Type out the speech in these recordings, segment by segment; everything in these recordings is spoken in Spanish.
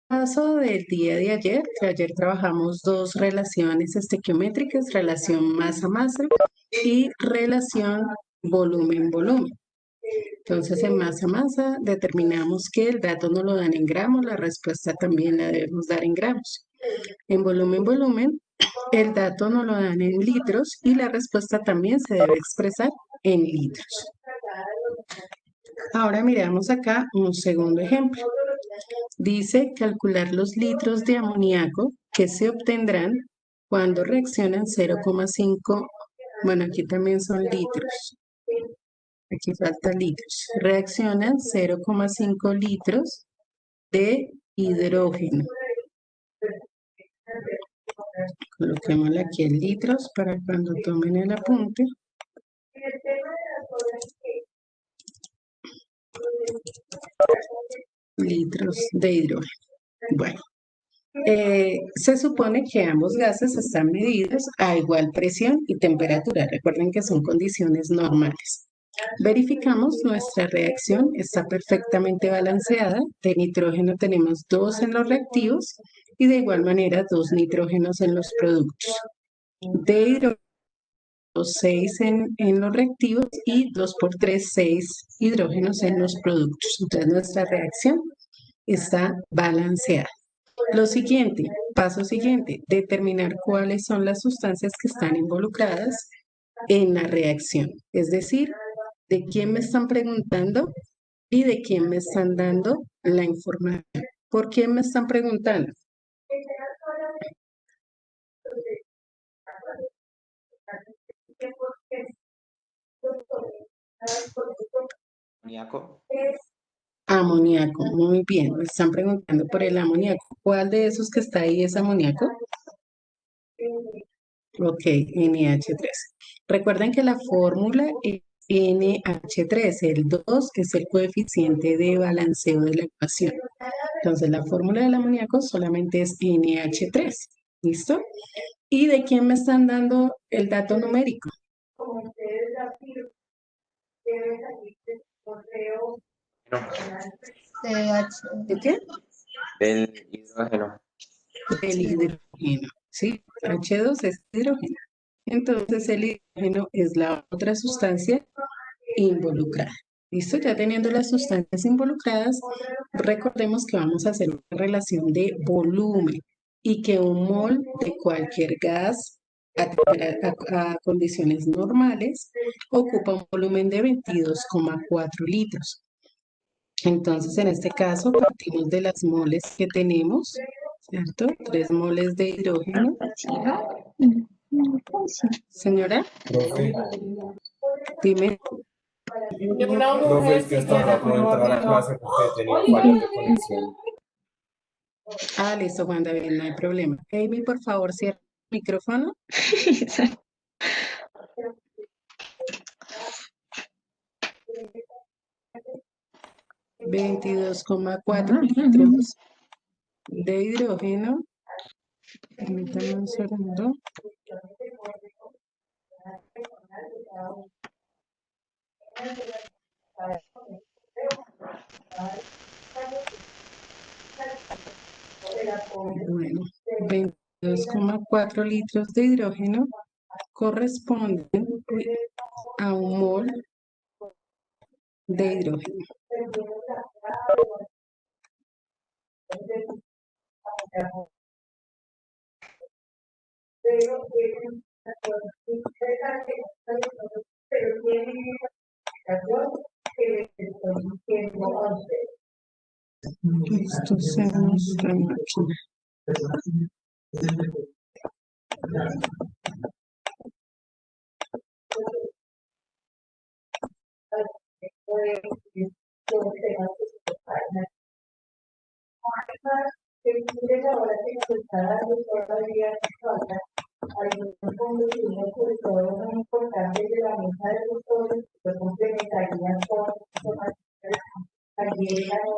Caso del día de ayer, que ayer trabajamos dos relaciones estequiométricas, relación masa-masa y relación volumen-volumen. Entonces, en masa-masa determinamos que el dato nos lo dan en gramos, la respuesta también la debemos dar en gramos. En volumen-volumen, el dato nos lo dan en litros y la respuesta también se debe expresar en litros. Ahora miramos acá un segundo ejemplo. Dice calcular los litros de amoníaco que se obtendrán cuando reaccionan 0,5, bueno, aquí también son litros, aquí falta litros, reaccionan 0,5 litros de hidrógeno. Coloquémosle aquí en litros para cuando tomen el apunte. Litros de hidrógeno. Bueno, se supone que ambos gases están medidos a igual presión y temperatura. Recuerden que son condiciones normales. Verificamos nuestra reacción, está perfectamente balanceada. De nitrógeno tenemos 2 en los reactivos y de igual manera 2 nitrógenos en los productos. De hidrógeno 6 en los reactivos y 2 por 3, 6 hidrógenos en los productos. Entonces nuestra reacción está balanceada. Lo siguiente, paso siguiente, determinar cuáles son las sustancias que están involucradas en la reacción. Es decir, de quién me están preguntando y de quién me están dando la información. ¿Por quién me están preguntando? Amoníaco. Amoníaco, muy bien, me están preguntando por el amoníaco. ¿Cuál de esos que está ahí es amoníaco? Ok, NH3. Recuerden que la fórmula es NH3, el 2 es el coeficiente de balanceo de la ecuación. Entonces la fórmula del amoníaco solamente es NH3, ¿listo? ¿Y de quién me están dando el dato numérico? ¿De qué? Del hidrógeno. Del hidrógeno, ¿sí? H2 es hidrógeno. Entonces el hidrógeno es la otra sustancia involucrada. ¿Listo? Ya teniendo las sustancias involucradas, recordemos que vamos a hacer una relación de volumen y que un mol de cualquier gas a condiciones normales ocupa un volumen de 22,4 litros. Entonces, en este caso, partimos de las moles que tenemos, ¿cierto? 3 moles de hidrógeno. Señora, Profe, dime. profe, es que hasta ahora puedo entrar a la clase porque he tenido fallas de conexión. Ah, listo, Juan David, no hay problema. Amy, por favor, cierra el micrófono. 22,4 litros de hidrógeno. Permítame un segundo. Bueno, 22,4 litros de hidrógeno corresponden a un mol de hidrógeno. Esto se nuestra máquina.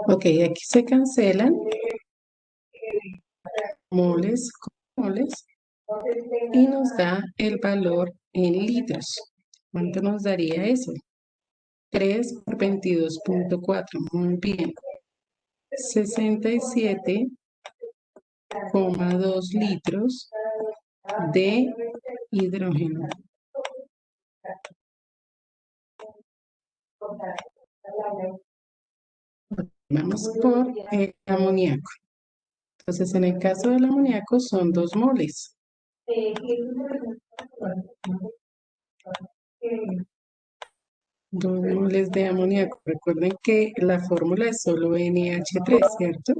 Ok, aquí se cancelan moles con moles y nos da el valor en litros. ¿Cuánto nos daría eso? 3 por 22,4, muy bien. 67 2 litros de hidrógeno. Vamos por el amoníaco. Entonces, en el caso del amoníaco son 2 moles. 2 moles de amoníaco. Recuerden que la fórmula es solo NH3, ¿cierto?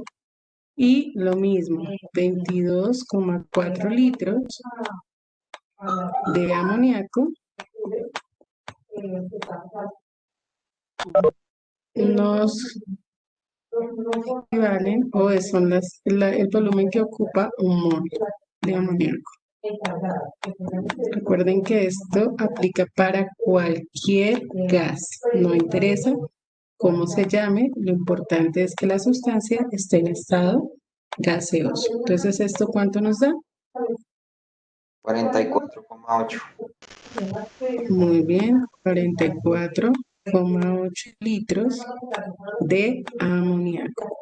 Y lo mismo, 22,4 litros de amoníaco nos equivalen o son el volumen que ocupa un mol de amoníaco. Recuerden que esto aplica para cualquier gas, no interesa cómo se llame, lo importante es que la sustancia esté en estado gaseoso. Entonces, ¿esto cuánto nos da? 44,8. Muy bien, 44,8 litros de amoníaco.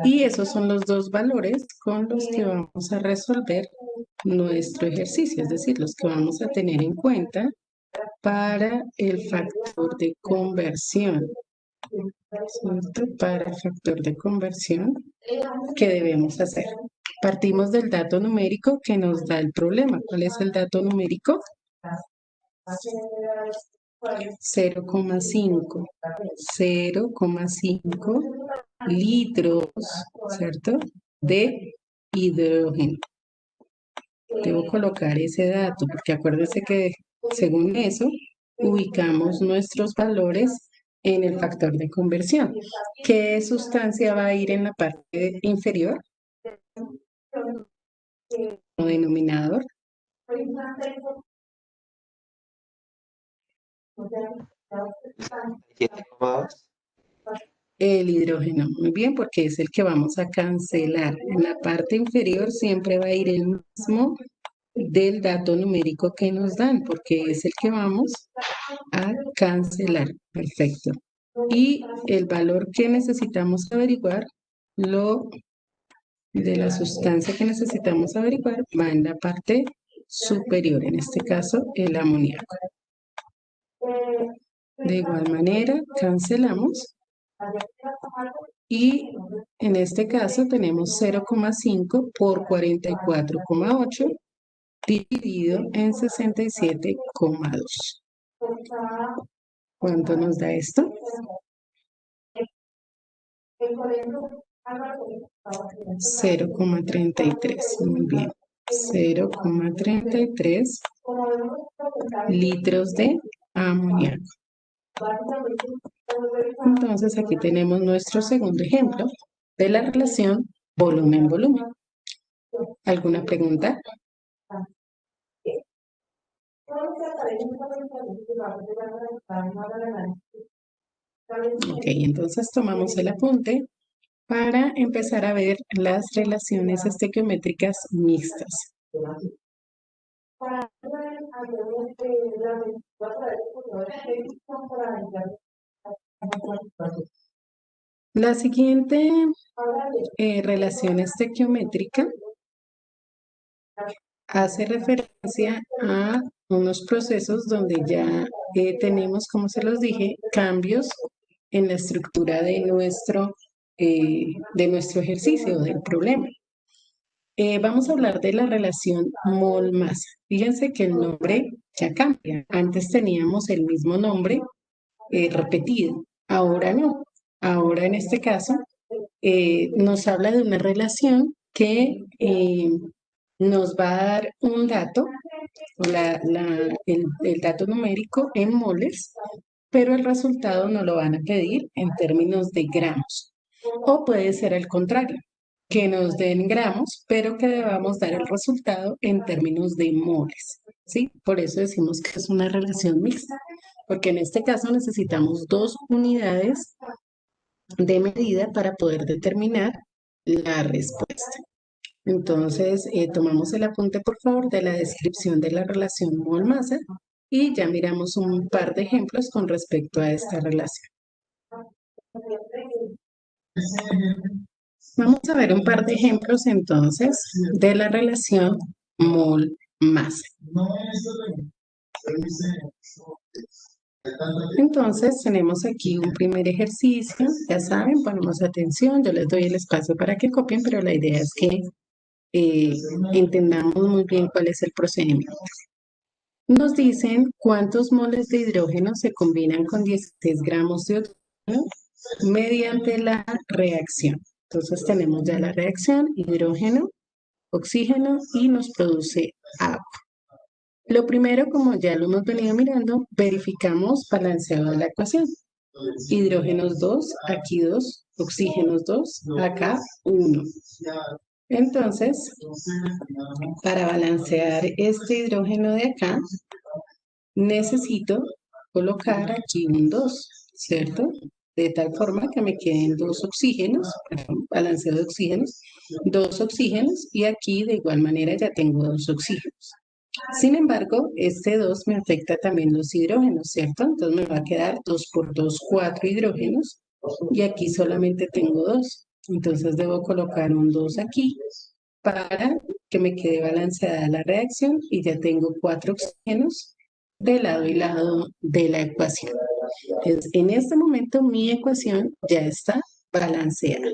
Y esos son los dos valores con los que vamos a resolver nuestro ejercicio, es decir, los que vamos a tener en cuenta para el factor de conversión. ¿Cierto? Para el factor de conversión que debemos hacer. Partimos del dato numérico que nos da el problema. ¿Cuál es el dato numérico? 0,5. 0,5 litros, ¿cierto? De hidrógeno. Debo colocar ese dato porque acuérdense que según eso ubicamos nuestros valores en el factor de conversión. ¿Qué sustancia va a ir en la parte inferior? O denominador. 7,2. El hidrógeno, muy bien, porque es el que vamos a cancelar. En la parte inferior siempre va a ir el mismo del dato numérico que nos dan, porque es el que vamos a cancelar. Perfecto. Y el valor que necesitamos averiguar, lo de la sustancia que necesitamos averiguar, va en la parte superior, en este caso el amoníaco. De igual manera, cancelamos. Y en este caso tenemos 0,5 por 44,8 dividido en 67,2. ¿Cuánto nos da esto? 0,33. Muy bien. 0,33 litros de amoníaco. Entonces aquí tenemos nuestro segundo ejemplo de la relación volumen-volumen. ¿Alguna pregunta? Ok, entonces tomamos el apunte para empezar a ver las relaciones estequiométricas mixtas. La siguiente relación estequiométrica hace referencia a unos procesos donde ya tenemos, como se los dije, cambios en la estructura de nuestro ejercicio, del problema. Vamos a hablar de la relación mol-masa. Fíjense que el nombre ya cambia. Antes teníamos el mismo nombre repetido, ahora no. Ahora en este caso nos habla de una relación que nos va a dar un dato, el dato numérico en moles, pero el resultado nos lo van a pedir en términos de gramos. O puede ser al contrario, que nos den gramos, pero que debamos dar el resultado en términos de moles, ¿sí? Por eso decimos que es una relación mixta, porque en este caso necesitamos 2 unidades de medida para poder determinar la respuesta. Entonces, tomamos el apunte, por favor, de la descripción de la relación mol-masa y ya miramos un par de ejemplos con respecto a esta relación. Vamos a ver un par de ejemplos entonces de la relación mol-masa. Entonces tenemos aquí un primer ejercicio, ya saben, ponemos atención, yo les doy el espacio para que copien, pero la idea es que entendamos muy bien cuál es el procedimiento. Nos dicen cuántos moles de hidrógeno se combinan con 16 gramos de oxígeno mediante la reacción. Entonces tenemos ya la reacción, hidrógeno, oxígeno y nos produce agua. Lo primero, como ya lo hemos venido mirando, verificamos balanceado de la ecuación. Hidrógenos 2, aquí 2, oxígenos 2, acá 1. Entonces, para balancear este hidrógeno de acá, necesito colocar aquí un 2, ¿cierto? De tal forma que me queden 2 oxígenos, perdón, balanceo de oxígenos, 2 oxígenos y aquí de igual manera ya tengo 2 oxígenos. Sin embargo, este 2 me afecta también los hidrógenos, ¿cierto? Entonces me va a quedar 2 por 2, 4 hidrógenos y aquí solamente tengo 2. Entonces debo colocar un 2 aquí para que me quede balanceada la reacción y ya tengo 4 oxígenos de lado y lado de la ecuación. Entonces, en este momento mi ecuación ya está balanceada.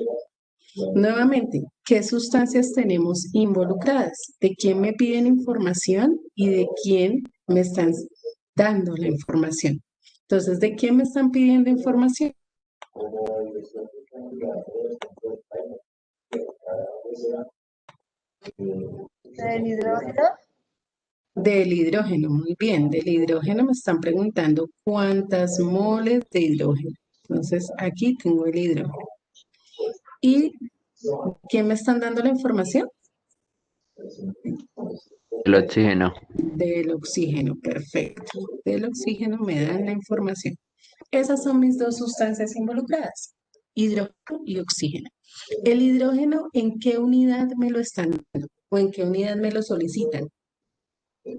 Nuevamente, ¿qué sustancias tenemos involucradas? ¿De quién me piden información y de quién me están dando la información? Entonces, ¿de quién me están pidiendo información? ¿Del hidrógeno? Del hidrógeno, muy bien. Del hidrógeno me están preguntando cuántas moles de hidrógeno. Entonces, aquí tengo el hidrógeno. ¿Y quién me están dando la información? El oxígeno. Del oxígeno, perfecto. Del oxígeno me dan la información. Esas son mis dos sustancias involucradas, hidrógeno y oxígeno. ¿El hidrógeno en qué unidad me lo están dando o en qué unidad me lo solicitan? En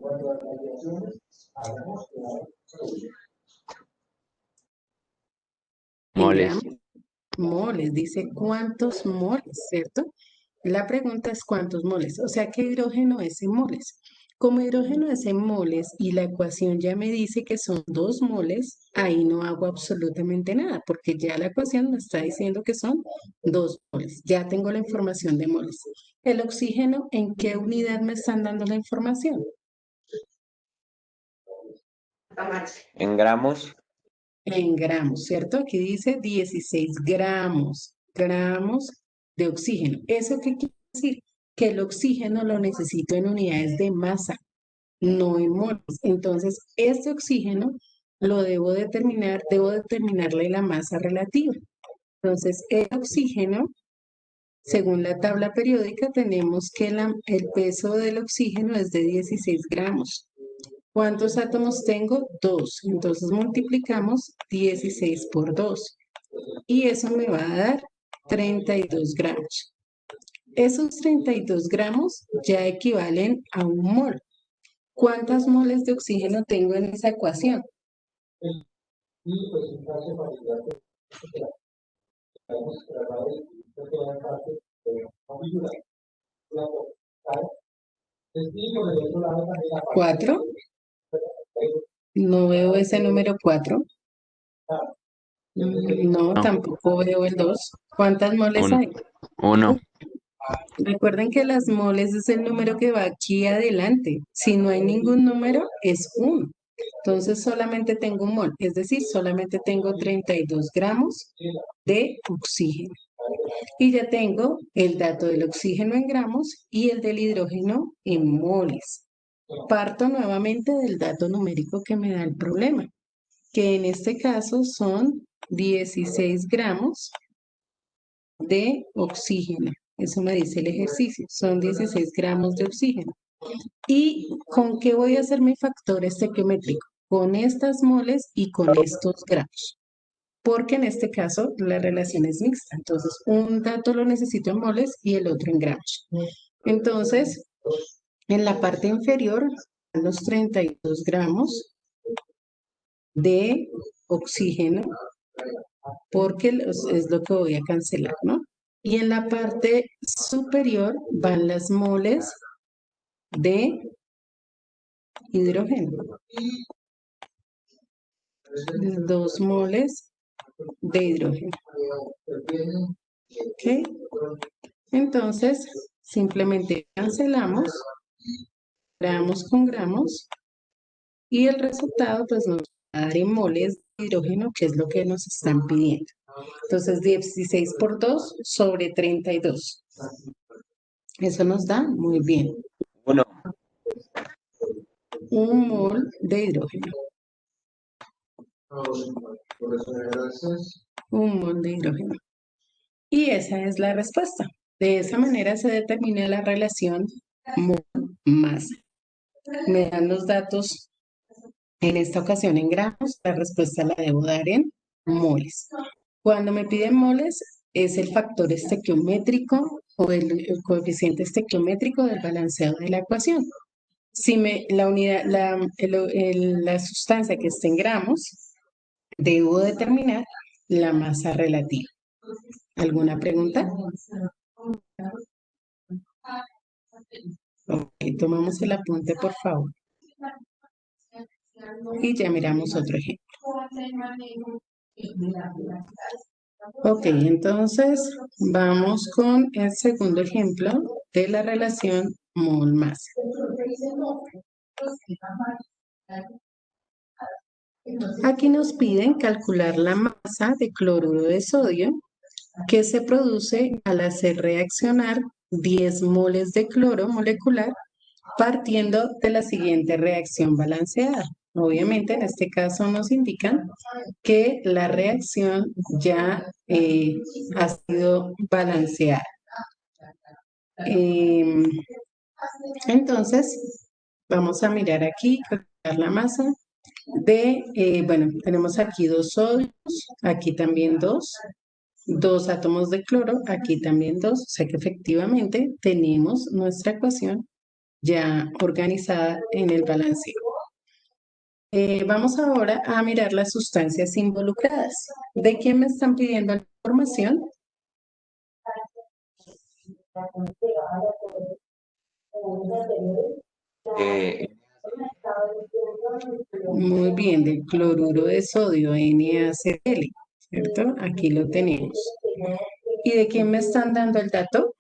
Moles. gramos, moles, dice cuántos moles, ¿cierto? La pregunta es cuántos moles, o sea que hidrógeno es en moles. Como hidrógeno es en moles y la ecuación ya me dice que son 2 moles, ahí no hago absolutamente nada, porque ya la ecuación me está diciendo que son 2 moles. Ya tengo la información de moles. ¿El oxígeno en qué unidad me están dando la información? En gramos. En gramos, ¿cierto? Aquí dice 16 gramos, gramos de oxígeno. ¿Eso qué quiere decir? Que el oxígeno lo necesito en unidades de masa, no en moles. Entonces, este oxígeno lo debo determinarle la masa relativa. Entonces, el oxígeno, según la tabla periódica, tenemos que el peso del oxígeno es de 16 gramos. ¿Cuántos átomos tengo? 2. Entonces multiplicamos 16 por 2. Y eso me va a dar 32 gramos. Esos 32 gramos ya equivalen a un mol. ¿Cuántas moles de oxígeno tengo en esa ecuación? ¿4? No veo ese número 4. No, No. tampoco veo el 2. ¿Cuántas moles Un- hay? Uno. Recuerden que las moles es el número que va aquí adelante. Si no hay ningún número, es 1. Entonces solamente tengo un mol, es decir, solamente tengo 32 gramos de oxígeno. Y ya tengo el dato del oxígeno en gramos y el del hidrógeno en moles. Parto nuevamente del dato numérico que me da el problema, que en este caso son 16 gramos de oxígeno. Eso me dice el ejercicio, son 16 gramos de oxígeno. ¿Y con qué voy a hacer mi factor estequiométrico? Con estas moles y con estos gramos. Porque en este caso la relación es mixta. Entonces, un dato lo necesito en moles y el otro en gramos. Entonces, en la parte inferior, los 32 gramos de oxígeno, porque es lo que voy a cancelar, ¿no? Y en la parte superior van las moles de hidrógeno. 2 moles de hidrógeno. ¿Ok? Entonces, simplemente cancelamos, gramos con gramos, y el resultado pues nos va a dar en moles de hidrógeno, que es lo que nos están pidiendo. Entonces, 16 por 2 sobre 32. Eso nos da muy bien. 1. 1 mol de hidrógeno. 1 mol de hidrógeno. Y esa es la respuesta. De esa manera se determina la relación mol-masa. Me dan los datos en esta ocasión en gramos, la respuesta la debo dar en moles. Cuando me piden moles, es el factor estequiométrico o el coeficiente estequiométrico del balanceado de la ecuación. Si la unidad, la sustancia que esté en gramos, debo determinar la masa relativa. ¿Alguna pregunta? Ok, tomamos el apunte, por favor. Y ya miramos otro ejemplo. Ok, entonces vamos con el segundo ejemplo de la relación mol-masa. Aquí nos piden calcular la masa de cloruro de sodio que se produce al hacer reaccionar 10 moles de cloro molecular partiendo de la siguiente reacción balanceada. Obviamente, en este caso nos indican que la reacción ya ha sido balanceada. Entonces, vamos a mirar aquí, calcular la masa bueno, tenemos aquí 2 sodios, aquí también 2 átomos de cloro, aquí también 2, o sea que efectivamente tenemos nuestra ecuación ya organizada en el balanceo. Vamos ahora a mirar las sustancias involucradas. ¿De quién me están pidiendo la información? Muy bien, del cloruro de sodio, NaCl, ¿cierto? Aquí lo tenemos. ¿Y de quién me están dando el dato?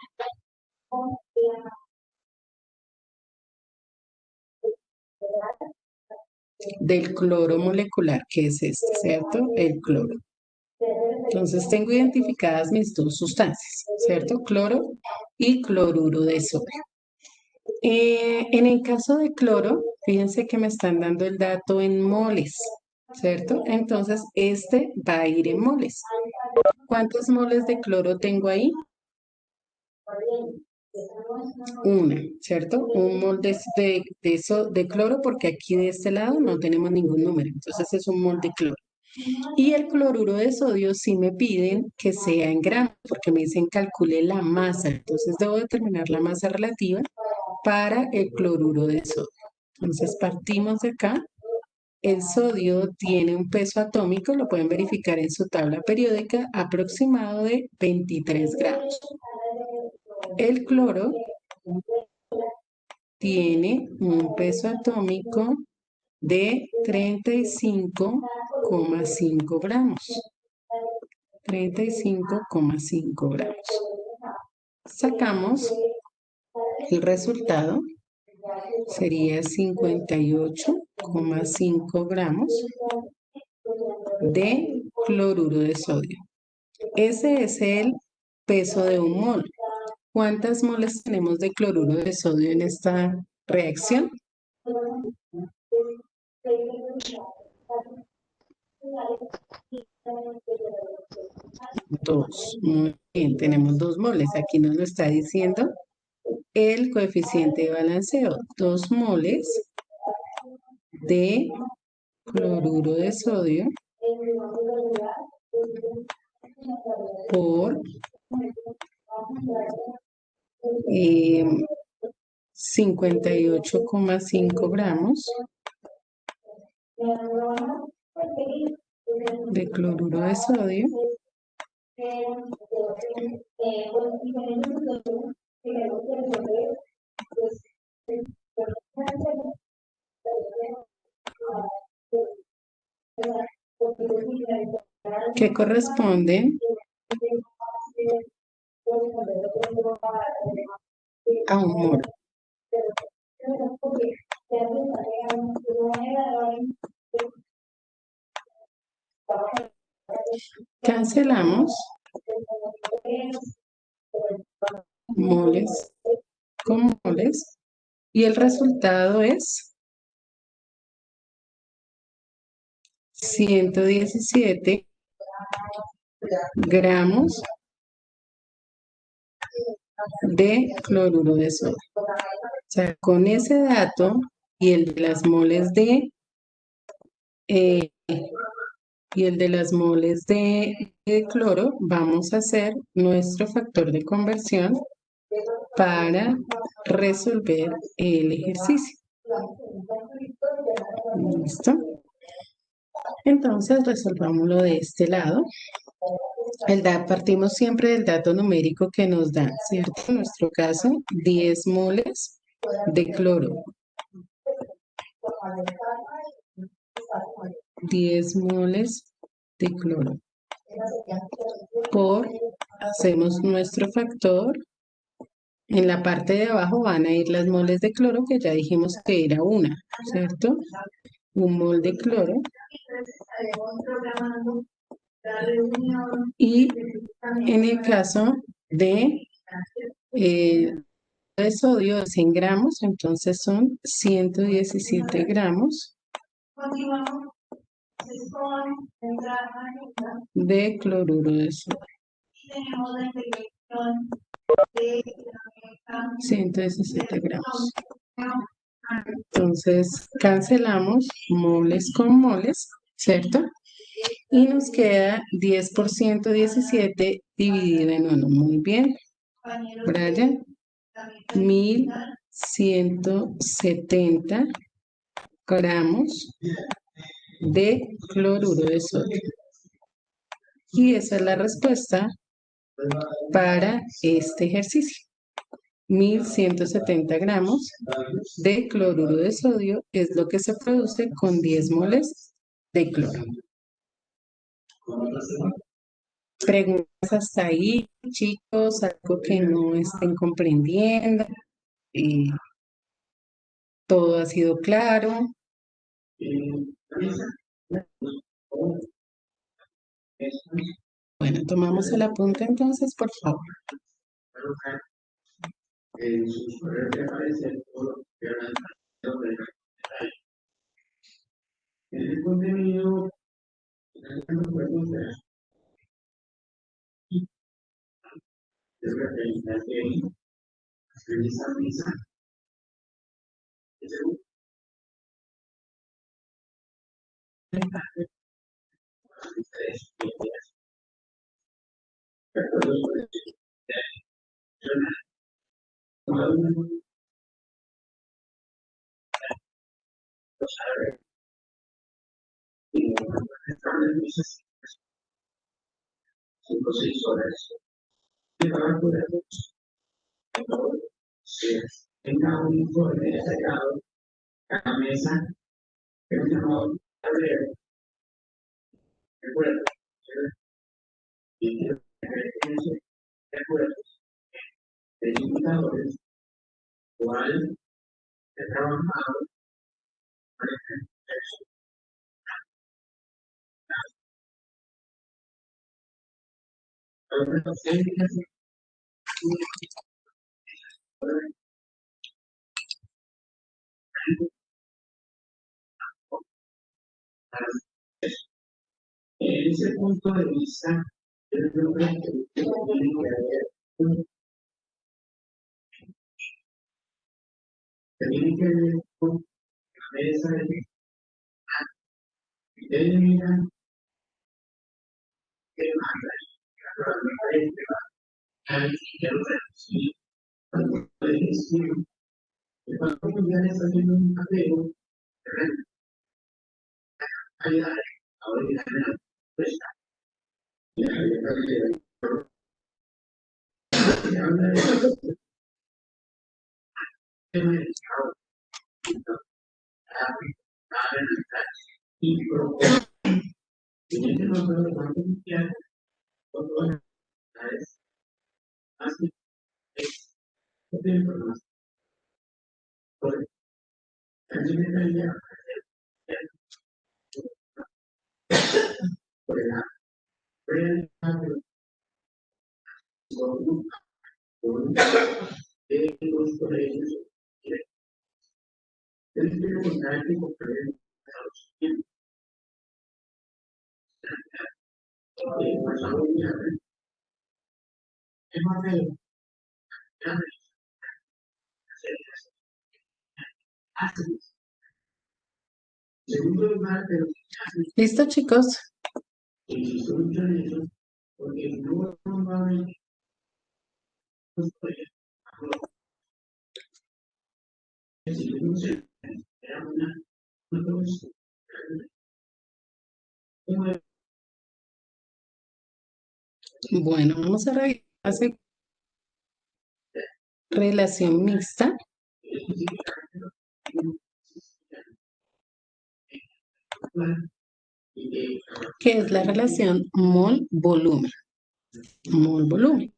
Del cloro molecular, que es este, ¿cierto? El cloro. Entonces tengo identificadas mis 2 sustancias, ¿cierto? Cloro y cloruro de sodio. En el caso de cloro, fíjense que me están dando el dato en moles, ¿cierto? Entonces este va a ir en moles. ¿Cuántos moles de cloro tengo ahí? 1, ¿cierto? 1 mol de cloro, porque aquí de este lado no tenemos ningún número, entonces es 1 mol de cloro. Y el cloruro de sodio sí me piden que sea en gramos, porque me dicen calcule la masa, entonces debo determinar la masa relativa para el cloruro de sodio. Entonces partimos de acá. El sodio tiene un peso atómico, lo pueden verificar en su tabla periódica, aproximado de 23 gramos. El cloro tiene un peso atómico de 35,5 gramos. 35,5 gramos. Sacamos el resultado, sería 58,5 gramos de cloruro de sodio. Ese es el peso de 1 mol. ¿Cuántas moles tenemos de cloruro de sodio en esta reacción? 2. Muy bien, tenemos 2 moles. Aquí nos lo está diciendo el coeficiente de balanceo. 2 moles de cloruro de sodio por 58,5 gramos de cloruro de sodio que corresponden a un mol. Cancelamos moles con moles y el resultado es 117 gramos de cloruro de sodio. O sea, con ese dato y el de las moles de cloro, vamos a hacer nuestro factor de conversión para resolver el ejercicio. ¿Listo? Entonces resolvámoslo de este lado. Partimos siempre del dato numérico que nos da, ¿cierto? En nuestro caso, 10 moles de cloro. 10 moles de cloro. Hacemos nuestro factor. En la parte de abajo van a ir las moles de cloro, que ya dijimos que era una, ¿cierto? Un mol de cloro. Y en el caso de sodio es en gramos, entonces son 117 gramos de cloruro de sodio. 117 gramos. Entonces cancelamos moles con moles, ¿cierto? Y nos queda 10 por 117 dividido en 1. Muy bien. Brian, 1170 gramos de cloruro de sodio. Y esa es la respuesta para este ejercicio. 1170 gramos de cloruro de sodio es lo que se produce con 10 moles de cloro. Preguntas hasta ahí, chicos, algo que no estén comprendiendo. Todo ha sido claro. Bueno, tomamos el apunte entonces, por favor. El contenido tenga un informe detallado a la mesa, pero no recuerdo. Y quiero que recuerdos de indicadores cuál he trabajado para el texto. En ese punto de vista, yo creo que tiene que ver con la mesa de eliminar que cuando ya está haciendo un apego, ahora ¿Listo, chicos? Bueno, vamos a revisar la relación mixta. Que es la relación mol-volumen. Mol-volumen.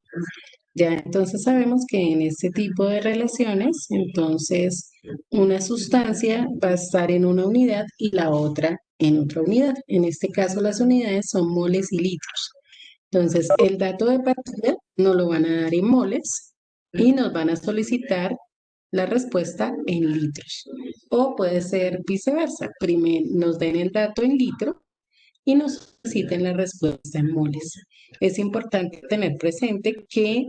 Ya entonces sabemos que en este tipo de relaciones, entonces una sustancia va a estar en una unidad y la otra en otra unidad. En este caso las unidades son moles y litros. Entonces el dato de partida nos lo van a dar en moles y nos van a solicitar la respuesta en litros. O puede ser viceversa. Primero nos den el dato en litro y nos soliciten la respuesta en moles. Es importante tener presente que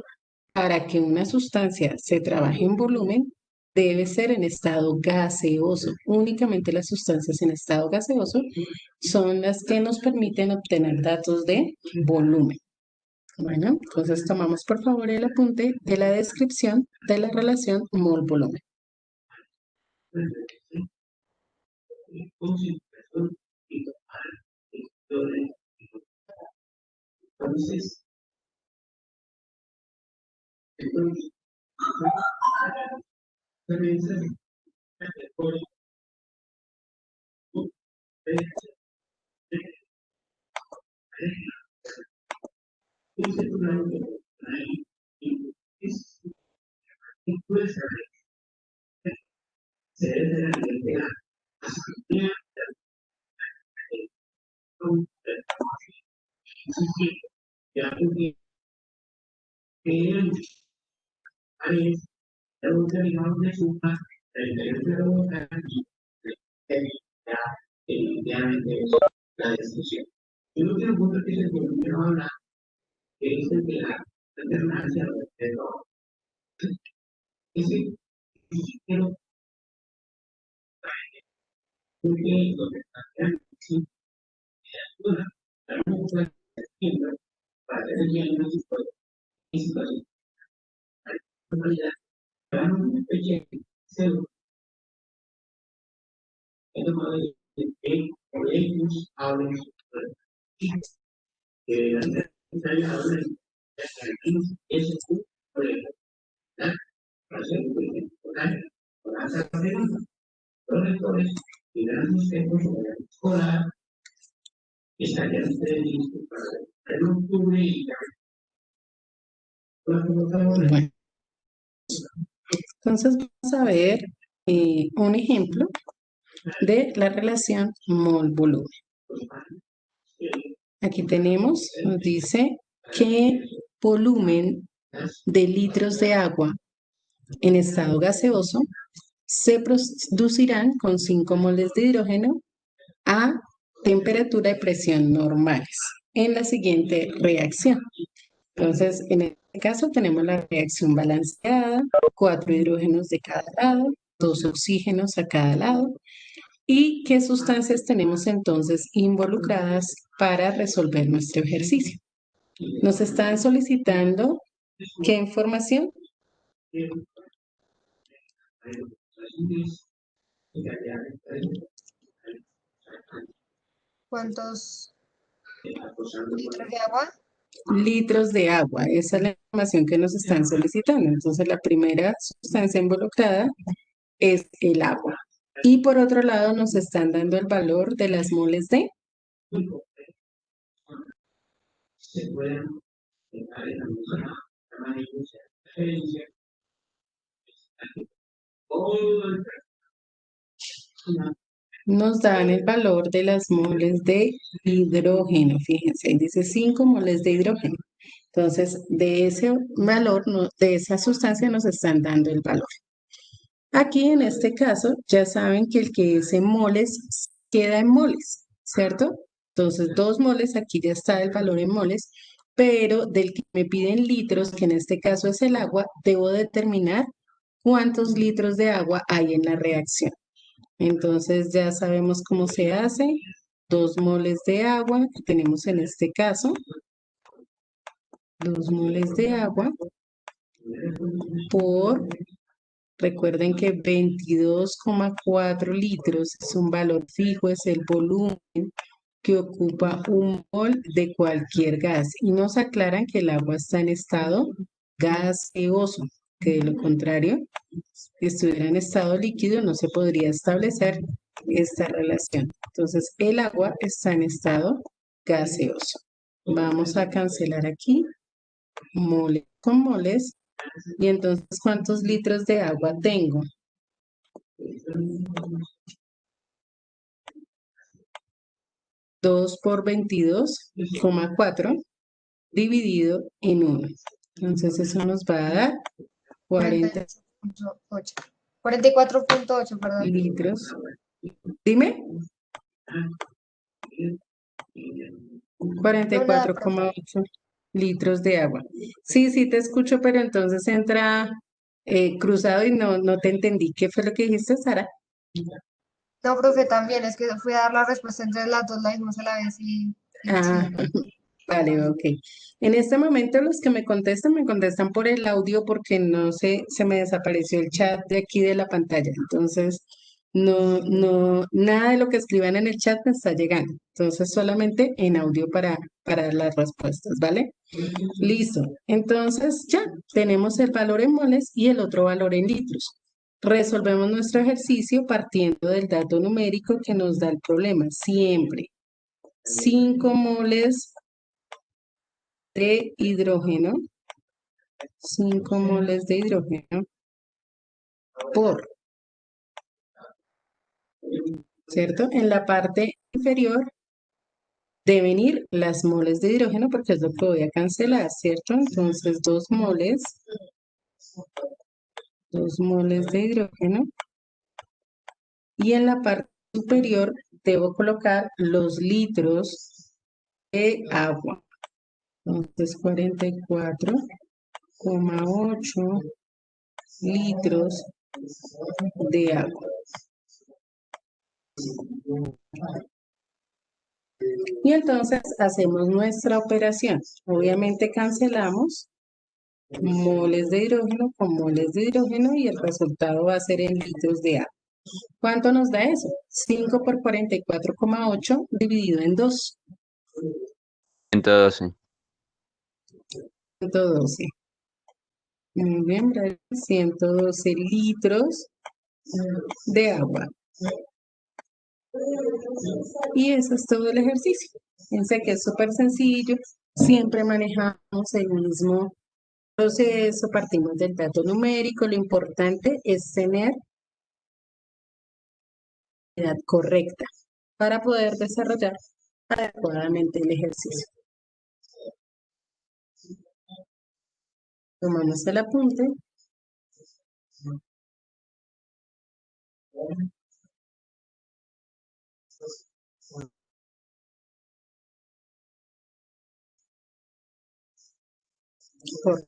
para que una sustancia se trabaje en volumen, debe ser en estado gaseoso. Únicamente las sustancias en estado gaseoso son las que nos permiten obtener datos de volumen. Bueno, entonces tomamos por favor el apunte de la descripción de la relación mol-volumen. Bueno, entonces vamos a ver un ejemplo de la relación mol-volumen. Aquí tenemos, nos dice que volumen de litros de agua en estado gaseoso se producirán con 5 moles de hidrógeno a temperatura y presión normales en la siguiente reacción. Entonces, en este caso tenemos la reacción balanceada, 4 hidrógenos de cada lado, 2 oxígenos a cada lado. ¿Y qué sustancias tenemos entonces involucradas para resolver nuestro ejercicio? Nos están solicitando ¿qué información? ¿Cuántos litros de agua. Litros de agua. Esa es la información que nos están solicitando. Entonces, la primera sustancia involucrada es el agua. Y por otro lado, nos están dando el valor de las moles de. Nos dan el valor de las moles de hidrógeno. Fíjense, ahí dice 5 moles de hidrógeno. Entonces, de ese valor, de esa sustancia nos están dando el valor. Aquí en este caso, ya saben que el que es en moles queda en moles, ¿cierto? Entonces, 2 moles, aquí ya está el valor en moles, pero del que me piden litros, que en este caso es el agua, debo determinar cuántos litros de agua hay en la reacción. Entonces, ya sabemos cómo se hace. 2 moles de agua, que tenemos en este caso, 2 moles de agua por. Recuerden que 22,4 litros es un valor fijo, es el volumen que ocupa un mol de cualquier gas. Y nos aclaran que el agua está en estado gaseoso, que de lo contrario, si estuviera en estado líquido no se podría establecer esta relación. Entonces, el agua está en estado gaseoso. Vamos a cancelar aquí moles con moles. Y entonces, ¿cuántos litros de agua tengo? 2 por 22,4 dividido en 1. Entonces, eso nos va a dar 40 48.8. 44.8, perdón. litros. Dime. No, nada, profe. 44,8 litros de agua. Sí, sí, te escucho, pero entonces entra cruzado y no te entendí. ¿Qué fue lo que dijiste, Sara? No, profe, también, es que fui a dar la respuesta entre las dos, la dijimos a la vez y Ah, sí. vale, ok. En este momento los que me contestan por el audio porque no sé, se me desapareció el chat de aquí de la pantalla. Entonces, nada de lo que escriban en el chat me está llegando. Entonces, solamente en audio para las respuestas, ¿vale? Listo. Entonces, ya tenemos el valor en moles y el otro valor en litros. Resolvemos nuestro ejercicio partiendo del dato numérico que nos da el problema. Siempre 5 moles de hidrógeno, 5 moles de hidrógeno por, ¿cierto? En la parte inferior deben ir las moles de hidrógeno porque es lo que voy a cancelar, ¿cierto? Entonces 2 moles de hidrógeno y en la parte superior debo colocar los litros de agua. Entonces 44,8 litros de agua. Y entonces hacemos nuestra operación. Obviamente cancelamos moles de hidrógeno con moles de hidrógeno y el resultado va a ser en litros de agua. ¿Cuánto nos da eso? 5 por 44,8 dividido en 2. 112. 112. Muy bien, Brian. 112 litros de agua. Y eso es todo el ejercicio. Fíjense que es súper sencillo. Siempre manejamos el mismo proceso, partimos del dato numérico. Lo importante es tener la edad correcta para poder desarrollar adecuadamente el ejercicio. Tomamos el apunte. Por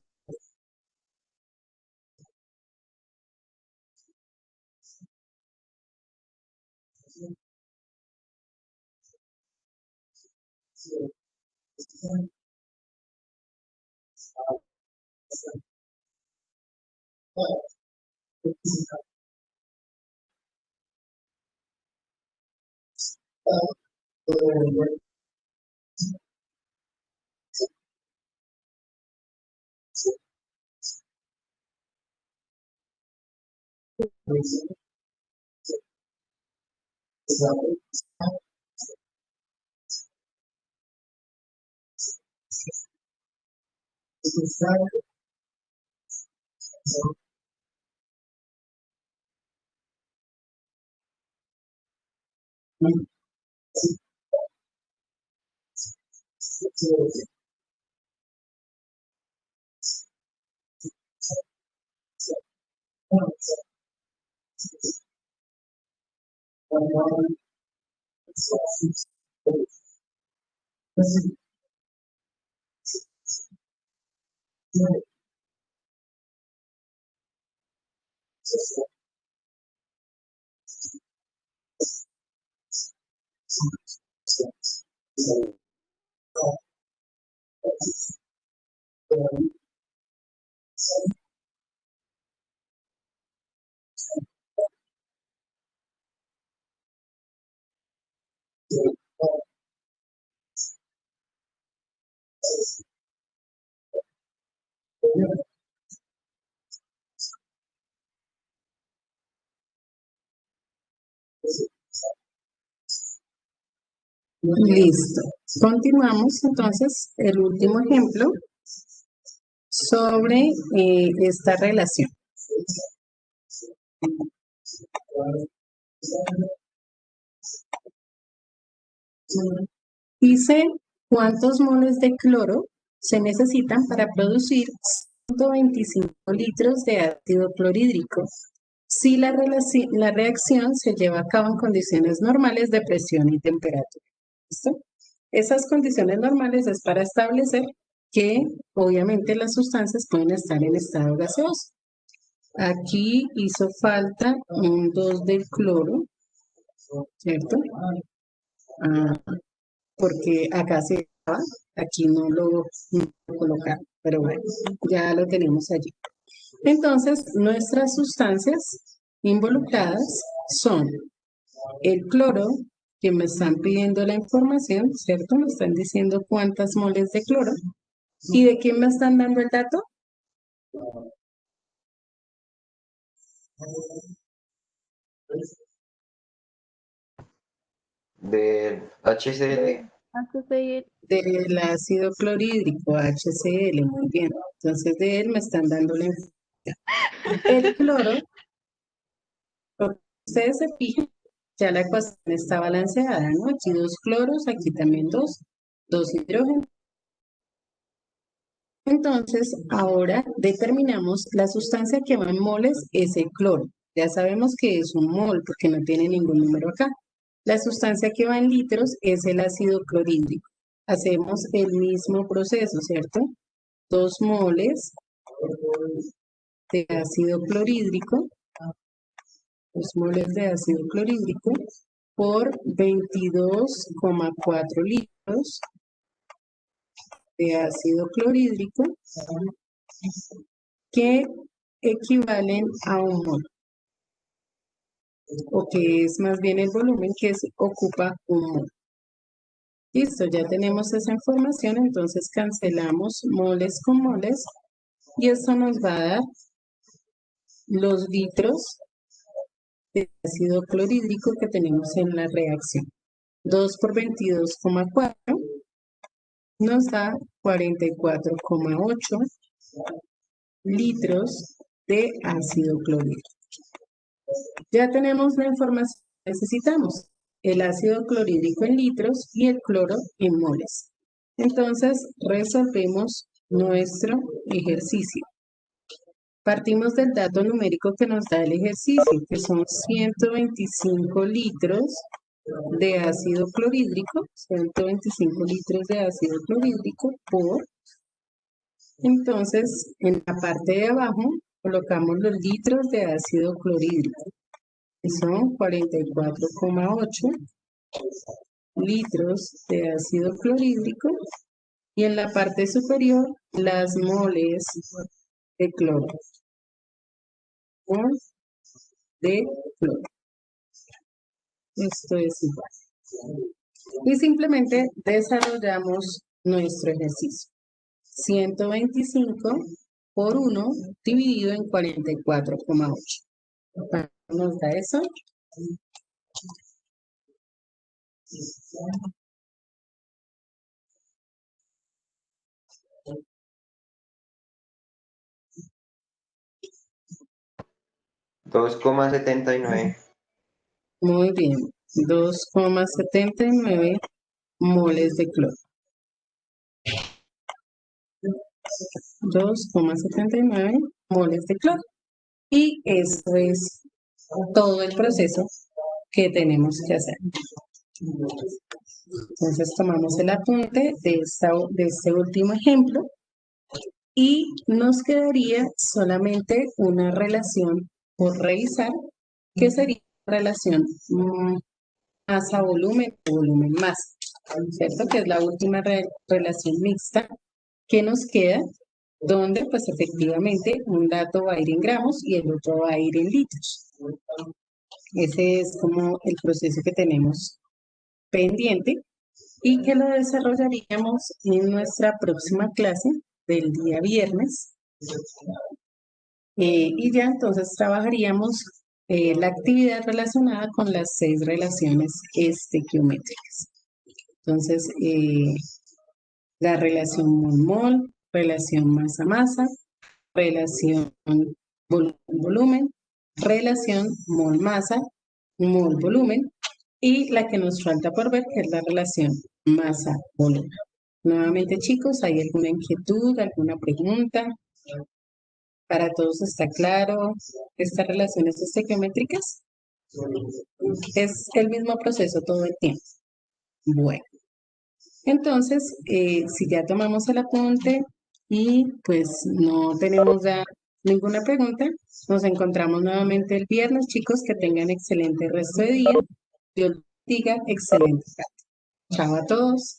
Listo. Continuamos entonces el último ejemplo sobre esta relación. Dice cuántos moles de cloro se necesitan para producir 125 litros de ácido clorhídrico si la reacción se lleva a cabo en condiciones normales de presión y temperatura. ¿Listo? Esas condiciones normales es para establecer que obviamente las sustancias pueden estar en estado gaseoso. Aquí hizo falta un 2 del cloro, ¿cierto? Porque acá se estaba, aquí no lo colocaron, pero bueno, ya lo tenemos allí. Entonces, nuestras sustancias involucradas son el cloro, que me están pidiendo la información, ¿cierto? Me están diciendo cuántas moles de cloro. ¿Y de quién me están dando el dato? Del HCl. Del ácido clorhídrico, HCl, muy bien. Entonces, de él me están dando la información. El cloro, porque ustedes se fijan, ya la ecuación está balanceada, ¿no? Aquí 2 cloros, aquí también 2 hidrógenos. Entonces, ahora determinamos la sustancia que va en moles, es el cloro. Ya sabemos que es un mol porque no tiene ningún número acá. La sustancia que va en litros es el ácido clorhídrico. Hacemos el mismo proceso, ¿cierto? 2 moles de ácido clorhídrico, 2 moles de ácido clorhídrico por 22,4 litros de ácido clorhídrico que equivalen a un mol, o que es más bien el volumen que ocupa un mol. Listo, ya tenemos esa información, entonces cancelamos moles con moles y esto nos va a dar los litros de ácido clorhídrico que tenemos en la reacción. 2 por 22,4 nos da 44,8 litros de ácido clorhídrico. Ya tenemos la información que necesitamos, el ácido clorhídrico en litros y el cloro en moles. Entonces, resolvemos nuestro ejercicio. Partimos del dato numérico que nos da el ejercicio, que son 125 litros de ácido clorhídrico, 125 litros de ácido clorhídrico por... Entonces, en la parte de abajo, colocamos los litros de ácido clorhídrico, que son 44,8 litros de ácido clorhídrico, y en la parte superior, las moles de cloro. De cloro. Esto es igual. Y simplemente desarrollamos nuestro ejercicio. 125 por 1 dividido en 44,8. ¿Cuánto nos da eso? Dos coma 79. Muy bien, 2,79 moles de cloro. 2,79 moles de cloro. Y eso es todo el proceso que tenemos que hacer. Entonces tomamos el apunte de este último ejemplo y nos quedaría solamente una relación por revisar, que sería la relación masa-volumen o volumen-masa, ¿cierto? Que es la última relación mixta que nos queda, donde pues efectivamente un dato va a ir en gramos y el otro va a ir en litros. Ese es como el proceso que tenemos pendiente y que lo desarrollaríamos en nuestra próxima clase del día viernes. Y ya entonces trabajaríamos la actividad relacionada con las 6 relaciones estequiométricas. Entonces, la relación mol-mol, relación masa-masa, relación volumen-volumen, relación mol-masa, mol-volumen, y la que nos falta por ver, que es la relación masa-volumen. Nuevamente, chicos, ¿hay alguna inquietud, alguna pregunta? ¿Para todos está claro estas relaciones estequiométricas? Es el mismo proceso todo el tiempo. Bueno, entonces, si ya tomamos el apunte y pues no tenemos ya ninguna pregunta, nos encontramos nuevamente el viernes, chicos, que tengan excelente resto de día. Dios les diga, excelente tarde. Chao a todos.